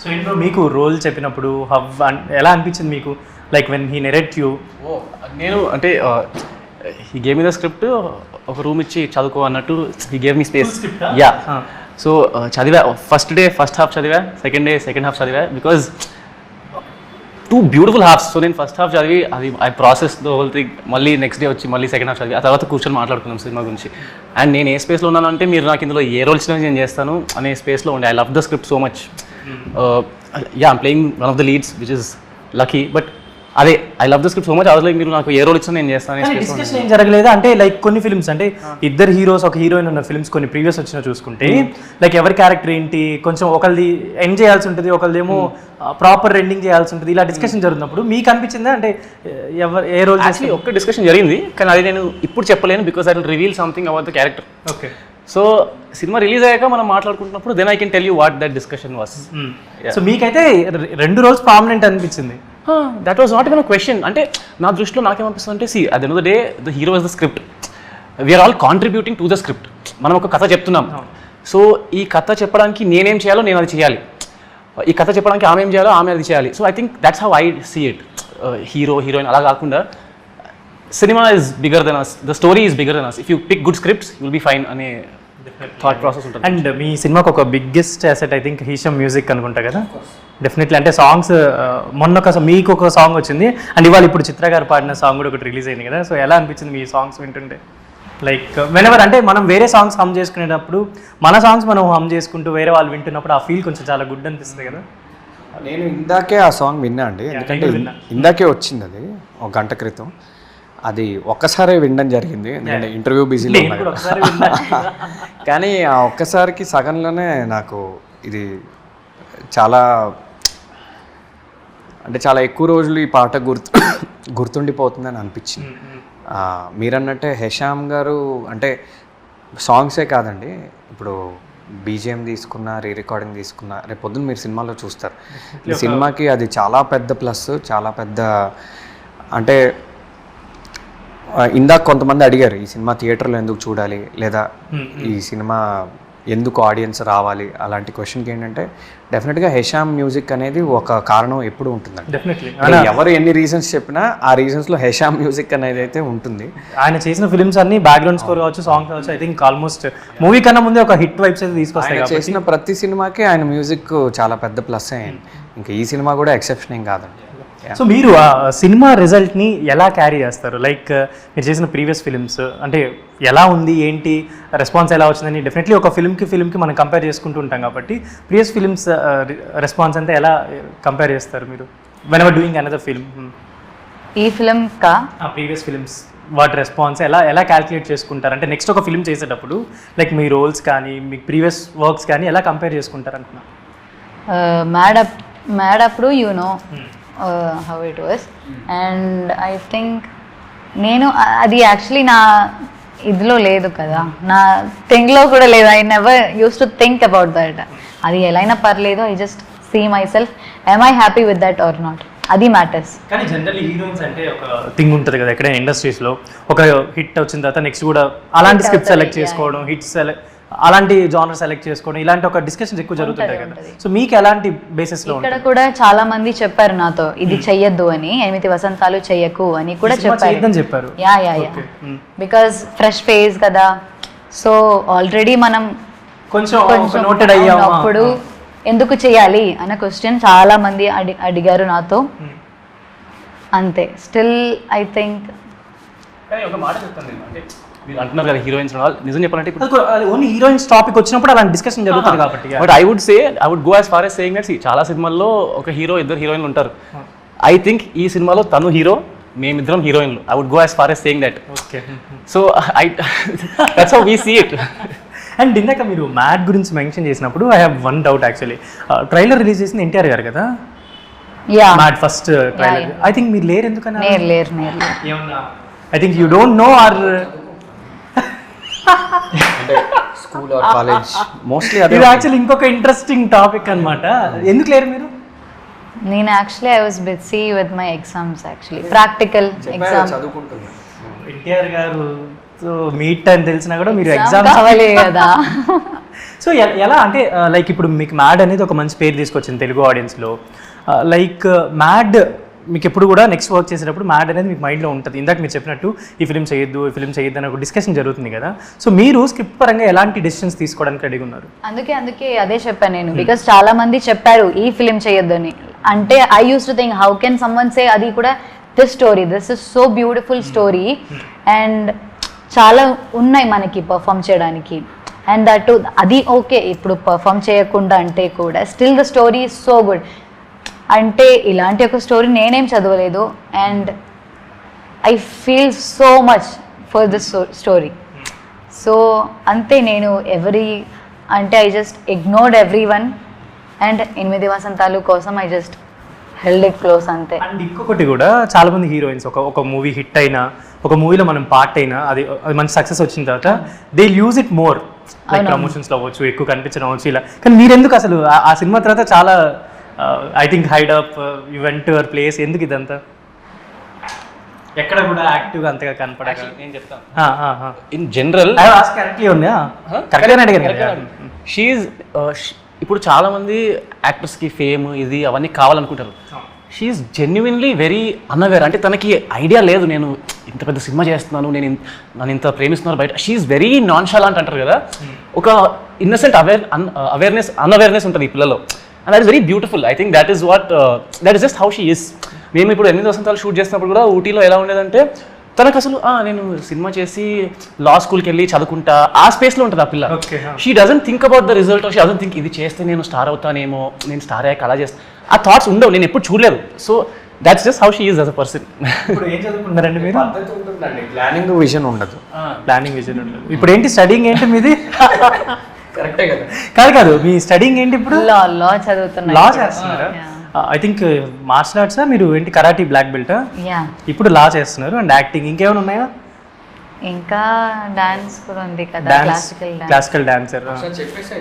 So ఇంట్లో మీకు role చెప్పినప్పుడు ఎలా అనిపించింది మీకు, like when he narrate you? నేను అంటే he gave me the script, ఒక రూమ్ ఇచ్చి చదువుకో అన్నట్టు he gave me space. Yeah, so చదివా. ఫస్ట్ హాఫ్ చదివా, సెకండ్ హాఫ్ చదివా, బికాజ్ 2 బ్యూటిఫుల్ హాఫ్స్. సో నేను ఫస్ట్ హాఫ్ చదివి అది I process the whole thing, మళ్ళీ నెక్స్ట్ డే వచ్చి మళ్ళీ సెకండ్ హాఫ్ చదివి, ఆ తర్వాత కూర్చొని మాట్లాడుకున్నాం సినిమా గురించి. అండ్ నేను ఏ స్పేస్లో ఉన్నాను అంటే, మీరు నాకు ఇందులో ఏ రోల్ ఇచ్చినా నేను చేస్తాను అనే స్పేస్లో ఉండే. I love the script so much. Yeah, I'm playing one of the leads which is lucky, but అదే I love the script so much. I was like, మీరు నాకు ఏ రోల్ ఇచ్చినా నేను చేస్తాను. డిస్కషన్ ఏం జరగలేదు అంటే, లైక్ కొన్ని ఫిల్మ్స్ అంటే ఇద్దరు హీరోస్ ఒక హీరోయిన్ ఉన్న ఫిల్మ్స్ కొన్ని ప్రీవియస్ వచ్చినా చూసుకుంటే, లైక్ ఎవరి క్యారెక్టర్ ఏంటి, కొంచెం ఒకరిది ఎండ్ చేయాల్సి ఉంటుంది, ఒకరిదేమో ప్రాపర్ ఎండింగ్ చేయాల్సి ఉంటుంది, ఇలా డిస్కషన్ జరుగుతున్నప్పుడు మీకు అనిపించిందా అంటే ఎవరు ఏ రోల్? యాక్చువల్లీ ఒక్క డిస్కషన్ జరిగింది, కానీ అది నేను ఇప్పుడు చెప్పలేను, because I will reveal something about the character. Okay. So cinema release అయ్యాక మనం మాట్లాడుకుంటున్నప్పుడు then I can tell you what that discussion was. So మీకైతే 2 రోల్స్ ప్రామినెంట్ అనిపించింది? That was not even question. అంటే నా దృష్టిలో నాకేమనిపిస్తుంది అంటే, see at the end of the day the hero is the script, we're all contributing to the script. మనం ఒక కథ చెప్తున్నాం, సో ఈ కథ చెప్పడానికి నేనేం చేయాలో నేను అది చేయాలి, ఈ కథ చెప్పడానికి ఆమె ఏం చేయాలో ఆమె అది చేయాలి. So I think that's how I see it. Hero heroine అలా కాకుండా, cinema is bigger than us, the story is bigger than us. If you pick good scripts you will be fine అనే థాట్ ప్రాసెస్ ఉంటుంది. And మీ సినిమాకి ఒక biggest asset I think Hesham music అనుకుంటా కదా? Definitely. అంటే సాంగ్స్ మీకు ఒక సాంగ్ వచ్చింది, అండ్ ఇవాళ ఇప్పుడు చిత్ర గారు పాడిన సాంగ్ కూడా ఒకటి రిలీజ్ అయింది కదా? సో ఎలా అనిపించింది మీ సాంగ్స్ వింటుంటే? లైక్ వెనెవర్ అంటే మనం వేరే సాంగ్స్ హమ్ చేసుకునేటప్పుడు, మన సాంగ్స్ మనం హమ్ చేసుకుంటూ వేరే వాళ్ళు వింటున్నప్పుడు ఆ ఫీల్ కొంచెం చాలా గుడ్ అనిపిస్తుంది కదా? నేను ఇందాకే ఆ సాంగ్ విన్నా అండి, ఎందుకంటే ఇందాకే వచ్చింది అది 1 గంట క్రితం. అది ఒక్కసారే వినడం జరిగింది, ఎందుకంటే ఇంటర్వ్యూ బిజీలో ఉన్నా. కానీ ఆ ఒక్కసారికి సగంలోనే నాకు ఇది చాలా ఎక్కువ రోజులు ఈ పాట గుర్తుండిపోతుందని అనిపించింది. మీరన్నట్టే హేషామ్ గారు అంటే సాంగ్సే కాదండి, ఇప్పుడు బీజిఎం తీసుకున్నా, రికార్డింగ్ తీసుకున్నా, రేపు పొద్దున్న మీరు సినిమాలో చూస్తారు. ఈ సినిమాకి అది చాలా పెద్ద ప్లస్, చాలా పెద్ద. అంటే ఇందాక కొంతమంది అడిగారు, ఈ సినిమా థియేటర్లో ఎందుకు చూడాలి, లేదా ఈ సినిమా ఎందుకు ఆడియన్స్ రావాలి, అలాంటి క్వశ్చన్కి ఏంటంటే, డెఫినెట్గా హేషామ్ మ్యూజిక్ అనేది ఒక కారణం ఎప్పుడు ఉంటుందండి. డెఫినెట్లీ ఎవరు ఎన్ని రీజన్స్ చెప్పినా ఆ రీజన్స్లో హేషామ్ మ్యూజిక్ అనేది అయితే ఉంటుంది. ఆయన చేసిన ఫిల్మ్స్ అన్ని బ్యాక్గ్రౌండ్ స్కోర్ కావచ్చు, సాంగ్ కావచ్చు, ఐ థింక్ ఆల్మోస్ట్ మూవీ కన్నా ముందే ఒక హిట్ వైబ్స్ అయితే తీసుకొస్తాయి. చేసిన ప్రతి సినిమాకి ఆయన మ్యూజిక్ చాలా పెద్ద ప్లస్ అయ్యింది, ఇంకా ఈ సినిమా కూడా ఎక్సెప్షన్ ఏం కాదండి. సో మీరు ఆ సినిమా రిజల్ట్ని ఎలా క్యారీ చేస్తారు? లైక్ మీరు చేసిన ప్రీవియస్ ఫిలిమ్స్ అంటే ఎలా ఉంది, ఏంటి రెస్పాన్స్ ఎలా వచ్చిందని డెఫినెట్లీ ఒక ఫిల్మ్కి మనం కంపేర్ చేసుకుంటూ ఉంటాం కాబట్టి, ప్రీవియస్ ఫిలిమ్స్ రెస్పాన్స్ అంతా ఎలా కంపేర్ చేస్తారు మీరు వెనెవర్ డూయింగ్ అనదర్ ఫిల్మ్? ఈ ఫిల్మ్ కా ప్రీవియస్ ఫిలిమ్స్ వాటి రెస్పాన్స్ ఎలా క్యాల్కులేట్ చేసుకుంటారు? అంటే నెక్స్ట్ ఒక ఫిల్మ్ చేసేటప్పుడు లైక్ మీ రోల్స్ కానీ మీ ప్రీవియస్ వర్క్స్ కానీ ఎలా కంపేర్ చేసుకుంటారు అనుకున్నా? మ్యాడ్ అప్పుడు you know how it was, and I think నేను అది యాక్చువల్లీ నా ఇదిలో లేదు కదా, నా థింగ్లో కూడా లేదు. I never use to think about that. అది ఎలా అయినా పర్లేదు, I just see myself, am I happy with that or not, అది మ్యాటర్స్. కానీ జనరల్లీ హీరోయిన్స్ అంటే ఒక థింగ్ ఉంటుంది కదా, ఎక్కడైనా ఇండస్ట్రీస్లో ఒక హిట్ వచ్చిన తర్వాత నెక్స్ట్ కూడా అలాంటి స్క్రిప్ట్ సెలెక్ట్ చేసుకోవడం, హిట్స్ అలాంటి జానర్ సెలెక్ట్ చేసుకోవడం, ఇలాంటి ఒక డిస్కషన్స్ ఎక్కువ జరుగుతుంటాయి కదా. సో మీకు ఎలాంటి బేసిస్లో? ఇక్కడ కూడా చాలా మంది చెప్పారు నాతో, ఇది చెయ్యొద్దు అని, 8 వసంతాలు చెయ్యకు అని కూడా చెప్పారు. యా బికాజ్ ఫ్రెష్ ఫేజ్ కదా, సో ఆల్రెడీ మనం కొంచెం నోటెడ్ అయ్యాము, అప్పుడు ఎందుకు చేయాలి అన్న క్వశ్చన్ చాలా మంది అడిగారు నాతో. అంతే. స్టిల్ ఐ థింక్ ఒక మాట చెప్తాను, అంటే మీరు అంటున్నారు కదా హీరోయిన్స్ నిజం చెప్పాలంటే ఓన్లీ హీరోయిన్స్ టాపిక్ వచ్చినప్పుడు అలాంటి డిస్కషన్ జరుగుతుంది కాబట్టి. But I would go as far as saying that చాలా సినిమాల్లో ఒక హీరో 2 హీరోయిన్లు ఉంటారు. ఐ థింక్ ఈ సినిమాలో తను హీరో, మేమిద్దరం హీరోయిన్లు. I would go as far as saying that. So that's how we see it. And ఇందాక మీరు మ్యాడ్ గురించి మెన్షన్ చేసినప్పుడు I have one doubt actually. Trailer release చేసింది ఎన్టీఆర్ గారు కదా? Mad first trailer. I think మీరు లేరు, ఎందుకన్నా? లేరు. I think you don't know or అంటే స్కూల్ ఆర్ కాలేజ్ మోస్ట్లీ. అది యాక్చువల్లీ ఇంకొక ఇంట్రెస్టింగ్ టాపిక్ అన్నమాట. ఎందుకు లేరు మీరు? నేను actually I was busy with my exams, actually practical exam చదువుకుంటున్నాను. ఎన్టీఆర్ గారు మీట్ అని తెలిసినా కూడా మీరు ఎగ్జామ్ కావాలి కదా. సో ఎలా అంటే లైక్ ఇప్పుడు మీకు మ్యాడ్ అనేది ఒక మంచి పేరు తీసుకొచ్చింది తెలుగు ఆడియన్స్లో. లైక్ మ్యాడ్ మీకు ఎప్పుడు కూడా నెక్స్ట్ వర్క్ చేసేటప్పుడు మ్యాడ్ అనేది మీకు మైండ్లో ఉంటుంది. ఇందాక మీరు చెప్పినట్టు ఈ ఫిలిం చేయొద్దు అని ఒక డిస్కషన్ జరుగుతుంది కదా. సో మీరు స్క్రిప్ట్ పరంగా ఎలాంటి డెసిషన్స్ తీసుకోవడానికి రెడీగా ఉన్నారు? అందుకే అదే చెప్పాను నేను, బికాస్ చాలా మంది చెప్పారు ఈ ఫిలిం చేయొద్దని. అంటే I used to think how can someone say అది కూడా this is so beautiful story and చాలా ఉన్నాయి మనకి పర్ఫామ్ చేయడానికి. అండ్ దట్ అది ఓకే, ఇప్పుడు పర్ఫామ్ చేయకుండా అంటే కూడా still the story is so good. అంటే ఇలాంటి ఒక స్టోరీ నేనేం చదవలేదు and I feel so much for this story. So అంతే, నేను I just ignored everyone and 8 వసంతాలు కోసం I just held it close అంతే. అండ్ ఇంకొకటి కూడా చాలా మంది హీరోయిన్స్ ఒక మూవీ హిట్ అయినా, ఒక మూవీలో మనం పార్ట్ అయినా, అది మంచి సక్సెస్ వచ్చిన తర్వాత they use it more, like ప్రమోషన్స్లో అవ్వచ్చు, ఎక్కువ కనిపించడం అవ్వచ్చు ఇలా. కానీ మీరెందుకు అసలు ఆ సినిమా తర్వాత చాలా I think hide up event your place, ఎందుకు ఇదంతా? ఎక్కడ కూడా యాక్టివ్గా అంతగా కనపడక నేను చెప్తాను. ఇన్ జనరల్ కరెక్ట్లీ ఉందా? కరెక్ట్గానే అడిగాను. షీఈ్ ఇప్పుడు చాలా మంది యాక్టర్స్కి ఫేమ్ ఇది అవన్నీ కావాలనుకుంటారు. She genuinely very unaware. అంటే తనకి ఐడియా లేదు నేను ఇంత పెద్ద సినిమా చేస్తున్నాను, నన్ను ఇంత ప్రేమిస్తున్నారు బయట. షీఈ్ వెరీ నాన్షాలెంట్ అంటారు కదా, ఒక ఇన్నసెంట్ అన్అవేర్నెస్ ఉంటుంది ఈ పిల్లలో. And that is very beautiful. I think that is just how she is. మేము ఇప్పుడు 8 వసంతాలు షూట్ చేసినప్పుడు కూడా ఊటీలో ఎలా ఉండేదంటే తనకు అసలు నేను సినిమా చేసి లా స్కూల్కి వెళ్ళి చదువుకుంటా ఆ స్పేస్లో ఉంటుంది ఆ పిల్ల. She doesn't think about the result, she doesn't think ఇది చేస్తే నేను స్టార్ అవుతానేమో, నేను స్టార్ అయ్యాక అలా చేస్తాను, ఆ థాట్స్ ఉండవు, నేను ఎప్పుడు చూడలేదు. So that's just how she is as a person. ఇప్పుడు ఏం చదువుకుంటారండి మీరు? ప్లానింగ్ విజన్ ఉండదు. ప్లానింగ్ విజన్ ఉండదు. ఇప్పుడు ఏంటి స్టడీయింగ్ ఏంటి మీది? కరెక్టే కదా? కాదు మీ స్టడీయింగ్ ఏంటి ఇప్పుడు? లా చదువుతున్నా. లా చేస్తున్నారా? ఐ థింక్ మార్షల్ ఆర్ట్సా మీరు ఏంటి, కరాటీ బ్లాక్ బెల్టా? యా, ఇప్పుడు లా చేస్తున్నారు. అండ్ యాక్టింగ్ ఇంకేమైనా ఉన్నాయా? ఇంకా డాన్స్ కూడా ఉంది కదా, క్లాసికల్ డాన్సర్.